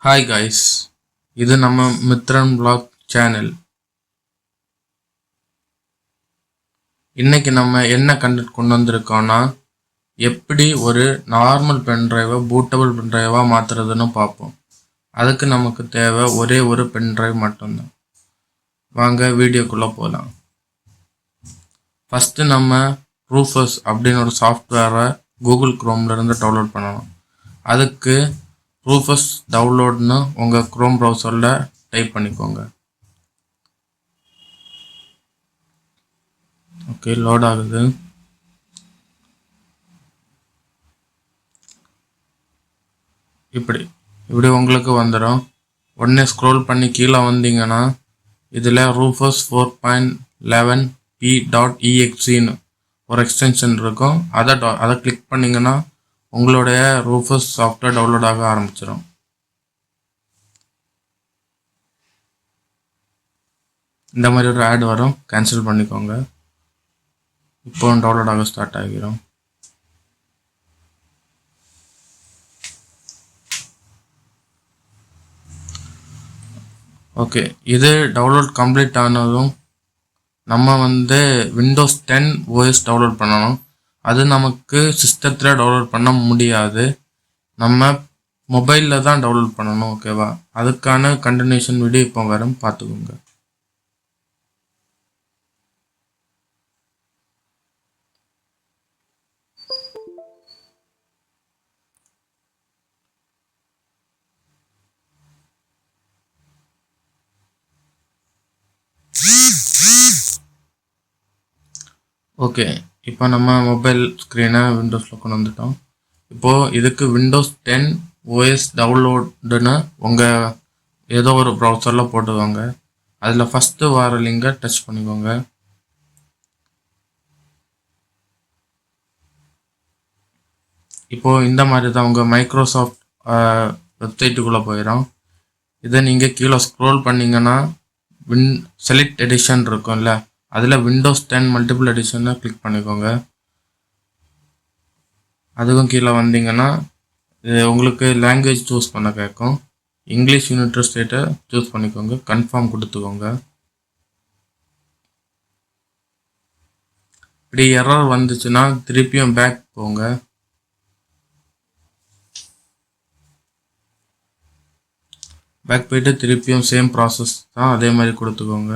Hi guys, இது நம்ம Mithran vlog channel. இன்னைக்கு நம்ம என்ன கண்டென்ட் கொண்டு வந்திருக்கோம்னா, எப்படி ஒரு நார்மல் பென்ட்ரைவை பூட்டபிள் பென்ட்ரைவாக மாற்றுறதுன்னு பார்ப்போம். அதுக்கு நமக்கு தேவை ஒரே ஒரு பென்ட்ரைவ் மட்டும்தான். வாங்க வீடியோக்குள்ளே போகலாம். ஃபஸ்ட்டு நம்ம ரூஃபர்ஸ் அப்படின்னு ஒரு சாஃப்ட்வேரை கூகுள் குரோம்லேருந்து டவுன்லோட் பண்ணணும். அதுக்கு ரூஃபஸ் டவுன்லோட்னு உங்கள் குரோம் ப்ரௌசரில் டைப் பண்ணிக்கோங்க. ஓகே, லோட் ஆகுது. இப்படி உங்களுக்கு வந்துடும். உடனே ஸ்க்ரோல் பண்ணி கீழே வந்தீங்கன்னா இதில் ரூஃபஸ் 4.11p.exe ஒரு எக்ஸ்டென்ஷன் இருக்கும். அதை கிளிக் பண்ணிங்கன்னா உங்களுடைய ரூஃபஸ் சாஃப்ட்வேர் டவுன்லோட் ஆக ஆரம்பிச்சிடும். இந்த மாதிரி ஒரு ஆட் வரும், கேன்சல் பண்ணிக்கோங்க. இப்போ டவுன்லோட் ஆக ஸ்டார்ட் ஆகிரும். ஓகே, இது டவுன்லோட் கம்ப்ளீட் ஆனதும் நம்ம விண்டோஸ் 10 OS டவுன்லோட் பண்ணணும். அது நமக்கு சிஸ்டத்தில் டவுன்லோட் பண்ண முடியாது, நம்ம மொபைலில் தான் டவுன்லோட் பண்ணணும். ஓகேவா? அதுக்கான கண்டினியூஷன் வீடியோ இப்போ வரும், பார்த்துக்கோங்க. ஓகே, இப்போ நம்ம மொபைல் ஸ்க்ரீனை விண்டோஸில் கொண்டு வந்துட்டோம். இப்போது இதுக்கு விண்டோஸ் 10 OS டவுன்லோடுன்னு உங்கள் ஏதோ ஒரு ப்ரௌசரில் போட்டுக்கோங்க. அதில் ஃபஸ்ட்டு வர லிங்கை டச் பண்ணிக்கோங்க. இப்போது இந்த மாதிரி தான் உங்கள் மைக்ரோசாஃப்ட் வெப்சைட்டுக்குள்ளே போயிடும். இதை நீங்கள் கீழே ஸ்க்ரோல் பண்ணிங்கன்னா செலக்ட் எடிஷன் இருக்கும்ல, அதில் விண்டோஸ் 10 மல்டிபிள் எடிஷனை கிளிக் பண்ணிக்கோங்க. அதுக்கும் கீழே வந்தீங்கன்னா உங்களுக்கு லாங்குவேஜ் சூஸ் பண்ண கேட்கும். இங்கிலீஷ் யுனைடெட் ஸ்டேட்டை சூஸ் பண்ணிக்கோங்க, கன்ஃபார்ம் கொடுத்துக்கோங்க. இப்படி எரர் வந்துச்சுன்னா திருப்பியும் பேக் போங்க. பேக் போயிட்டு திருப்பியும் சேம் ப்ராசஸ் தான், அதே மாதிரி கொடுத்துக்கோங்க.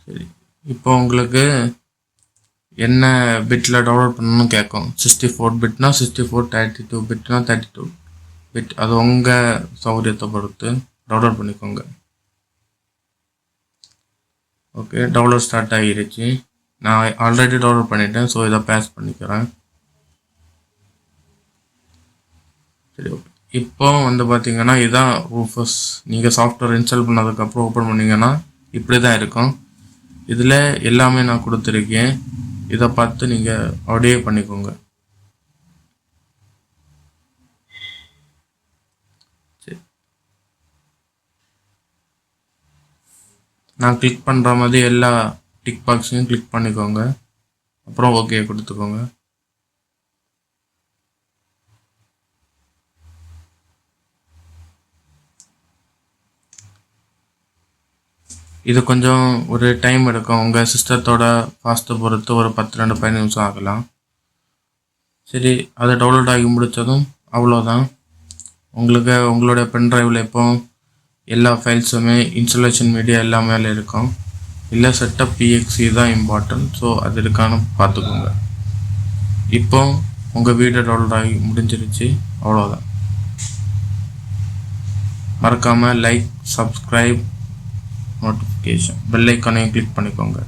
சரி, இப்போ உங்களுக்கு என்ன பிட்டில் டவுன்லோட் பண்ணணும்னு கேட்கும். 64 பிட்னா 64, 32 பிட்னா 32 பிட், அது உங்கள் சௌகரியத்தை பொறுத்து டவுன்லோட் பண்ணிக்கோங்க. ஓகே, டவுன்லோட் ஸ்டார்ட் ஆகிருச்சு. நான் ஆல்ரெடி டவுன்லோட் பண்ணிட்டேன், ஸோ இதை பேஸ் பண்ணிக்கிறேன். சரி, ஓகே. இப்போ பார்த்தீங்கன்னா இதுதான் ரூஃபஸ். நீங்கள் சாஃப்ட்வேர் இன்ஸ்டால் பண்ணதுக்கப்புறம் ஓப்பன் பண்ணிங்கன்னா இப்படி தான் இருக்கும். இதில் எல்லாமே நான் கொடுத்துருக்கேன், இதை பார்த்து நீங்கள் அப்படியே பண்ணிக்கோங்க. சரி, நான் கிளிக் பண்ணுற மாதிரி எல்லா டிக் பாக்ஸையும் கிளிக் பண்ணிக்கோங்க. அப்புறம் ஓகே கொடுத்துக்கோங்க. இது கொஞ்சம் ஒரு டைம் எடுக்கும், உங்கள் சிஸ்டத்தோட ஃபாஸ்ட்டை பொறுத்து ஒரு 10-15 நிமிஷம் ஆகலாம். சரி, அதை டவுன்லோட் ஆகி முடித்ததும் அவ்வளோதான். உங்களுக்கு உங்களுடைய பென்ட்ரைவில் இப்போ எல்லா ஃபைல்ஸுமே இன்ஸ்டாலேஷன் மீடியா எல்லாமே இருக்கும். இல்லை செட்டப் PXE தான் இம்பார்ட்டன்ட், ஸோ அது இருக்கான்னு பார்த்துக்கோங்க. இப்போ உங்கள் வீடியோ டவுன்லோட் ஆகி முடிஞ்சிருச்சு, அவ்வளோதான். மறக்காமல் லைக், சப்ஸ்கிரைப், நோட்டிஃபிகேஷன் பெல் ஐக்கானையும் கிளிக் பண்ணிக்கோங்க.